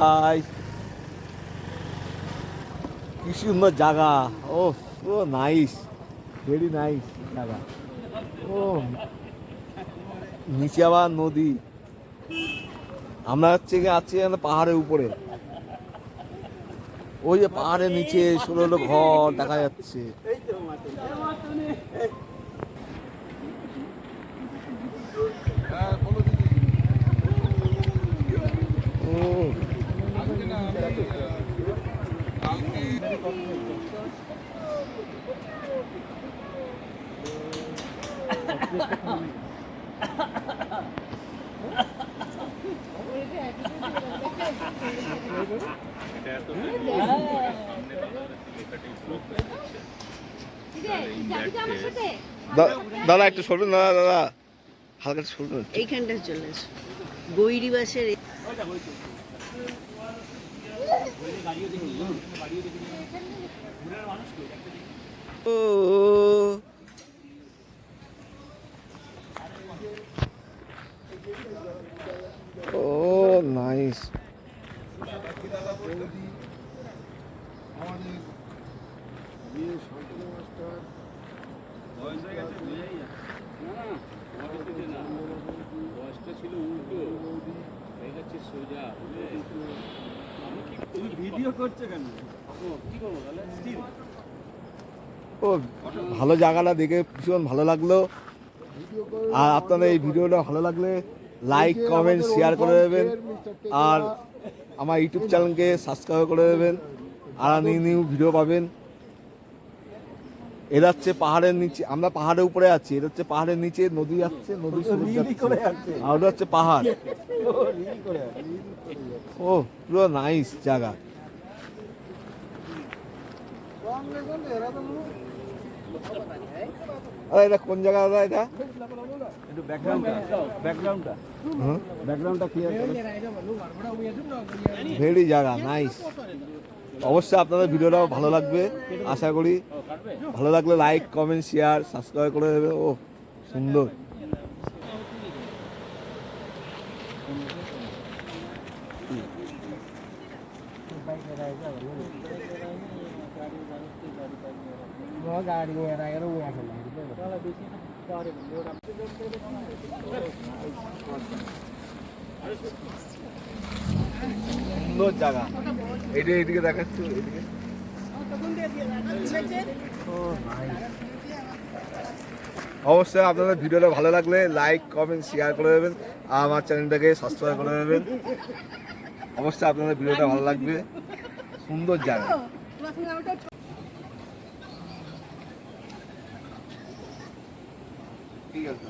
High, কি সুন্দর জায়গা। ও ও নাইস, ভেরি নাইস জায়গা। ও নিচে আবার নদী। আমরা হচ্ছে গিয়ে আছি পাহাড়ের উপরে। ওই যে পাহাড়ের নিচে ষোলো ঘর দেখা যাচ্ছে। দাদা একটু সরবেন, দাদা দাদা হালকা সরবেন, এইখানটা চলে এসো। গৈরি বাসের ও নাইস। আমাদের বিয়ে শান্তনু মাস্টার ছিল উল্টো হয়ে যাচ্ছে সোজা। তুমি ভিডিও করছো কেন? কি করবো তাহলে? ও ভালো জায়গাটা দেখে ভীষণ ভালো লাগলো। আর আপনাদের এই ভিডিওটা ভালো লাগলে লাইক কমেন্ট শেয়ার করে দেবেন, আর আমার ইউটিউব চ্যানেলকে সাবস্ক্রাইব করে দেবেন, আর নিউ নিউ ভিডিও পাবেন। এটা হচ্ছে পাহাড়ের নিচে, আমরা পাহাড়ের উপরে আছি। এটা হচ্ছে পাহাড়ের নিচে নদী যাচ্ছে, নদী আর ওটা হচ্ছে পাহাড়। ও পুরো নাইস জায়গা। এটা কোন জায়গা দাদা? এটা একটু ব্যাকগ্রাউন্ডটা ক্লিয়ার করো। ভেরি জায়গা নাইস। অবশ্যই আপনাদের ভিডিওটা ভালো লাগবে আশা করি। ভালো লাগলে লাইক কমেন্ট শেয়ার সাবস্ক্রাইব করে দেবে। ও সুন্দর। সুন্দর জায়গা। এইদিকে দেখাচ্ছি, এইদিকে। অবশ্যই আপনাদের ভিডিওটা ভালো লাগলে লাইক কমেন্ট শেয়ার করে দেবেন, আর আমার চ্যানেলটাকে সাবস্ক্রাইব করে দেবেন। অবশ্যই আপনাদের ভিডিওটা ভালো লাগবে। সুন্দর জায়গা। ঠিক আছে।